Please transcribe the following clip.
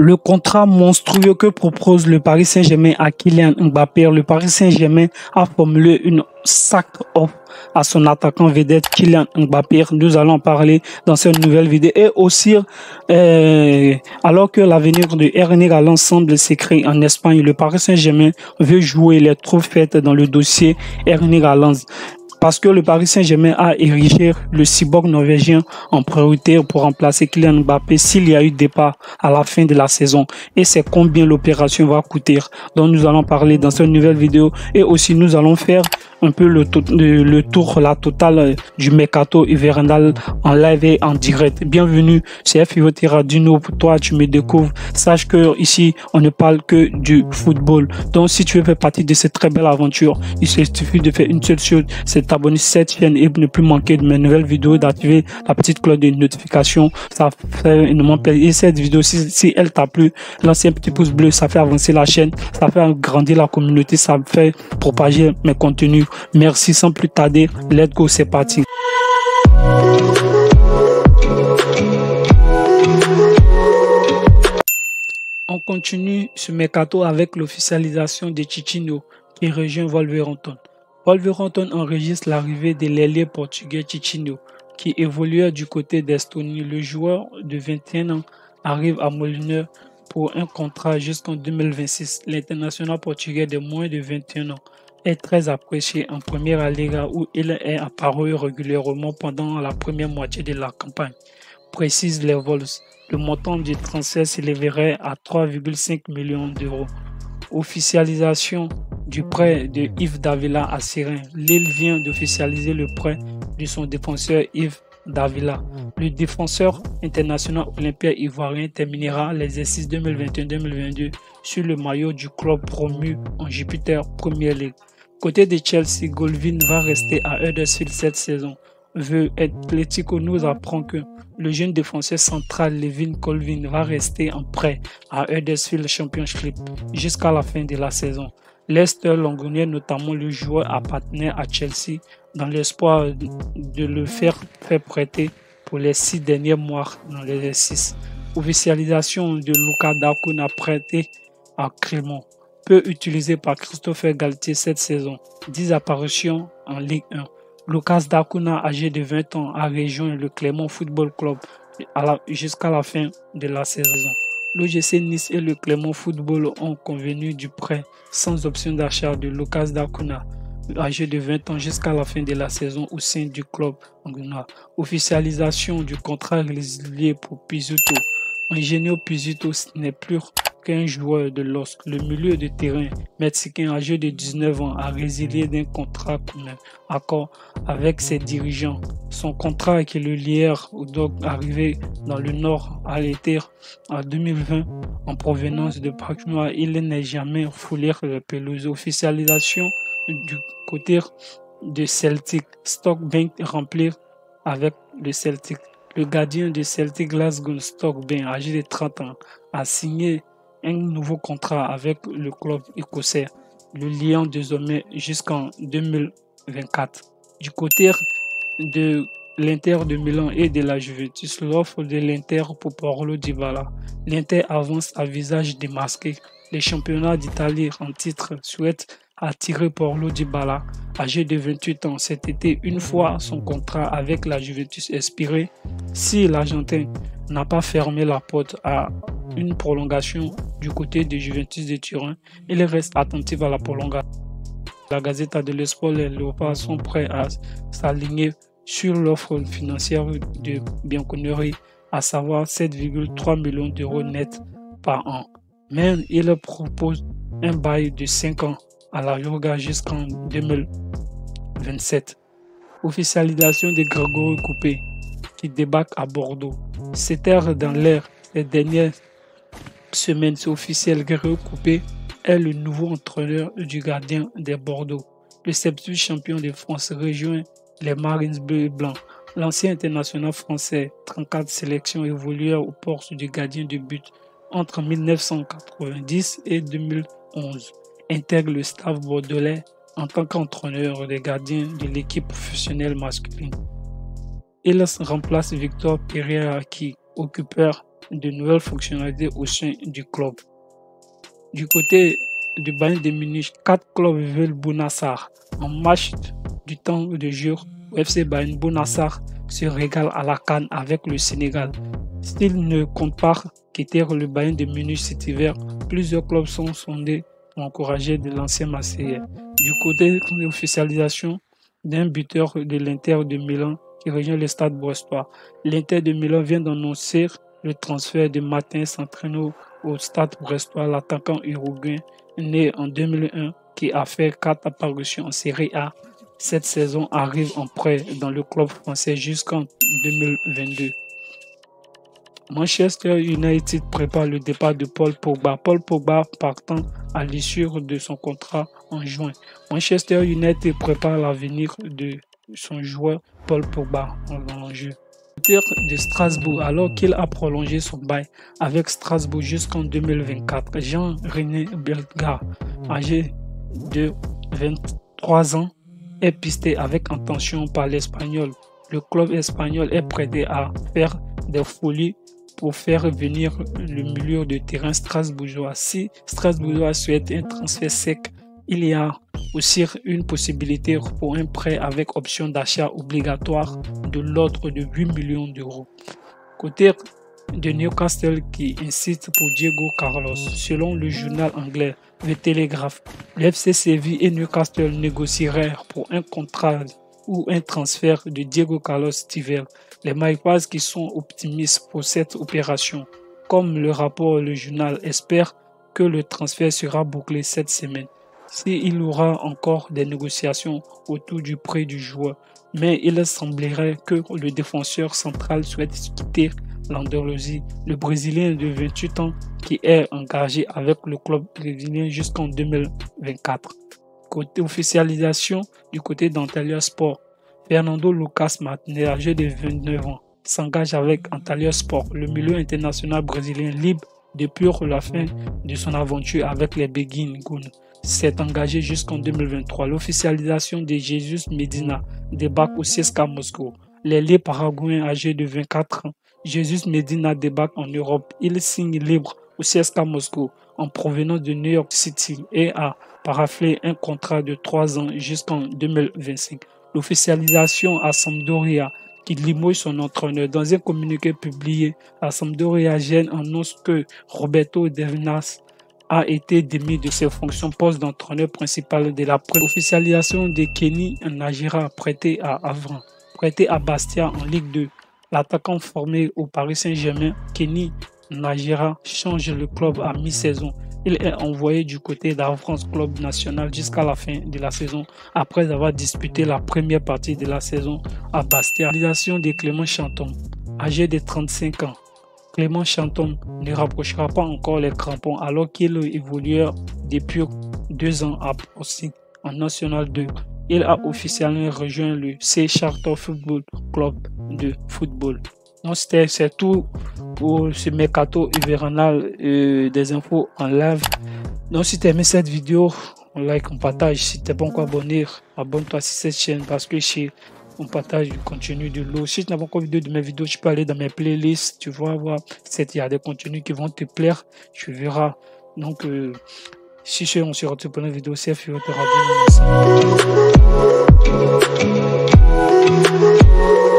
Le contrat monstrueux que propose le Paris Saint-Germain à Kylian Mbappé, le Paris Saint-Germain a formulé une sacre offre à son attaquant vedette Kylian Mbappé. Nous allons en parler dans cette nouvelle vidéo. Et aussi, alors que l'avenir de Erling Haaland semble s'écrire en Espagne, le Paris Saint-Germain veut jouer les trophées dans le dossier Erling Haaland. Parce que le Paris Saint-Germain a érigé le cyborg norvégien en priorité pour remplacer Kylian Mbappé s'il y a eu départ à la fin de la saison. Et c'est combien l'opération va coûter. Donc nous allons parler dans cette nouvelle vidéo. Et aussi nous allons faire un peu le tour, la totale du mercato hivernal en live et en direct. Bienvenue, c'est FIVOT Radio. Pour toi, tu me découvres. Sache que ici, on ne parle que du football. Donc si tu veux faire partie de cette très belle aventure, il suffit de faire une seule chose, c'est t'abonner à cette chaîne et ne plus manquer de mes nouvelles vidéos, d'activer la petite cloche de notification. Ça fait énormément plaisir. Et cette vidéo, si elle t'a plu, lance un petit pouce bleu, ça fait avancer la chaîne, ça fait grandir la communauté, ça fait propager mes contenus. Merci, sans plus tarder, let's go, c'est parti. On continue ce mercato avec l'officialisation de Tiquinho qui rejoint Wolverhampton. Wolverhampton enregistre l'arrivée de l'ailier portugais Tiquinho qui évoluait du côté d'Estonie. Le joueur de 21 ans arrive à Molineux pour un contrat jusqu'en 2026. L'international portugais de moins de 21 ans est très apprécié en Première Liga où il est apparu régulièrement pendant la première moitié de la campagne. Précise les Wolves, le montant du transfert s'élèverait à 3,5 millions d'euros. Officialisation du prêt de Yves Davila à Seraing. Lille vient d'officialiser le prêt de son défenseur Yves Davila. Le défenseur international olympien ivoirien terminera l'exercice 2021-2022 sur le maillot du club promu en Jupiter Premier League. Côté de Chelsea, Golovin va rester à Huddersfield cette saison. The Athletic nous apprend que le jeune défenseur central Levin Colvin va rester en prêt à Huddersfield Championship jusqu'à la fin de la saison. Lester Longonier, notamment le joueur, appartenait à Chelsea dans l'espoir de le faire prêter pour les 6 derniers mois dans l'exercice. Officialisation de Lucas Dacouna prêté à Clermont. Peu utilisé par Christopher Galtier cette saison. 10 apparitions en Ligue 1. Lucas Dacouna, âgé de 20 ans, a rejoint le Clermont Football Club jusqu'à la fin de la saison. L'OGC Nice et le Clermont Football ont convenu du prêt sans option d'achat de Lucas Dacouna, âgé de 20 ans, jusqu'à la fin de la saison au sein du club anglois. Officialisation du contrat résilié pour Pizzuto. Eugenio Pizzuto n'est plus qu'un joueur de LOSC. Le milieu de terrain mexicain âgé de 19 ans a résilié d'un contrat commun accord avec ses dirigeants. Son contrat qui le liait au DOC arrivé dans le Nord à l'été en 2020 en provenance de Pakinois. Il n'est jamais foulé la pelouse. Officialisation du côté de Celtic. Stockbank rempli avec le Celtic. Le gardien de Celtic Glasgow, Stockbank, âgé de 30 ans, a signé un nouveau contrat avec le club écossais, le liant désormais jusqu'en 2024. Du côté de l'Inter de Milan et de la Juventus, l'offre de l'Inter pour Paulo Dybala. L'Inter avance à visage démasqué. Les championnats d'Italie en titre souhaitent attirer Paulo Dybala, âgé de 28 ans cet été, une fois son contrat avec la Juventus expiré. Si l'Argentin n'a pas fermé la porte à une prolongation du côté de Juventus de Turin, il reste attentif à la prolongation. La Gazzetta dello Sport, les Léopards sont prêts à s'aligner sur l'offre financière de Bianconeri, à savoir 7,3 millions d'euros net par an. Mais il propose un bail de 5 ans à la Yoga jusqu'en 2027. Officialisation de Grégory Coupé qui débarque à Bordeaux. C'était dans l'air ces dernières semaines, c'est officiel. Grégory Coupé est le nouveau entraîneur du gardien des Bordeaux. Le 7e champion de France rejoint les Marines bleus et blancs. L'ancien international français, 34 sélections, évoluait au poste du gardien de but entre 1990 et 2011. Intègre le staff bordelais en tant qu'entraîneur des gardiens de l'équipe professionnelle masculine. Il remplace Victor Pereira qui occupait de nouvelles fonctionnalités au sein du club. Du côté du Bayern de Munich, 4 clubs veulent Bounassar. En match du temps de jeu, FC Bayern Bounassar se régale à la CAN avec le Sénégal. S'il ne compte pas quitter le Bayern de Munich cet hiver, plusieurs clubs sont sondés pour encourager de l'ancien Marseillais. Du côté de l'officialisation d'un buteur de l'Inter de Milan qui rejoint le Stade brestois, l'Inter de Milan vient d'annoncer le transfert de Martin Centeno au Stade brestois. L'attaquant uruguayen né en 2001 qui a fait 4 apparitions en Serie A cette saison arrive en prêt dans le club français jusqu'en 2022. Manchester United prépare le départ de Paul Pogba. Paul Pogba partant à l'issue de son contrat en juin. Manchester United prépare l'avenir de son joueur Paul Pogba en jeu. De Strasbourg, alors qu'il a prolongé son bail avec Strasbourg jusqu'en 2024, Jean-René Bellegarde, âgé de 23 ans, est pisté avec intention par l'Espagnol. Le club espagnol est prêt à faire des folies pour faire venir le milieu de terrain strasbourgeois. Si Strasbourgeois souhaite un transfert sec, il y a aussi une possibilité pour un prêt avec option d'achat obligatoire de l'ordre de 8 millions d'euros. Côté de Newcastle qui insiste pour Diego Carlos. Selon le journal anglais The Telegraph, le FC Séville et Newcastle négocieraient pour un contrat ou un transfert de Diego Carlos cet hiver. Les Magpies qui sont optimistes pour cette opération. Comme le rapporte le journal, espèrent que le transfert sera bouclé cette semaine. S'il y aura encore des négociations autour du prix du joueur, mais il semblerait que le défenseur central souhaite quitter l'Andalousie, le Brésilien de 28 ans qui est engagé avec le club brésilien jusqu'en 2024. Côté officialisation du côté d'Antalya Sport, Fernando Lucas Martinez, âgé de 29 ans, s'engage avec Antalya Sport, le milieu international brésilien libre depuis la fin de son aventure avec les Beguines Goun. S'est engagé jusqu'en 2023. L'officialisation de Jesus Medina débarque au CSKA Moscou. L'ailier paraguayen âgé de 24 ans, Jesus Medina débarque en Europe. Il signe libre au CSKA Moscou en provenance de New York City et a paraflé un contrat de 3 ans jusqu'en 2025. L'officialisation à Sampdoria qui limoge son entraîneur. Dans un communiqué publié, la Sampdoria Gênes annonce que Roberto Devinas a été démis de ses fonctions poste d'entraîneur principal de la officialisation de Kenny Nagira prêté à Avran, prêté à Bastia en Ligue 2. L'attaquant formé au Paris Saint-Germain, Kenny Nagira, change le club à mi-saison. Il est envoyé du côté d'Avran Club National jusqu'à la fin de la saison après avoir disputé la première partie de la saison à Bastia. L'officialisation de Clément Chanton, âgé de 35 ans. Clément Chanton ne rapprochera pas encore les crampons alors qu'il évolue depuis 2 ans à Portsmouth en National 2. Il a officiellement rejoint le C Charter Football Club de football. Donc c'est tout pour ce mercato hivernal des infos en live. Donc si tu as aimé cette vidéo, on like, on partage. Si tu n'es pas encore abonné, abonne-toi sur cette chaîne parce que on partage du contenu de l'eau. Si tu n'as pas encore vidéo de mes vidéos, tu peux aller dans mes playlists. Tu vas voir, il y a des contenus qui vont te plaire. Tu verras. Donc, si on se retrouve pour une vidéo, c'est Fio te radio.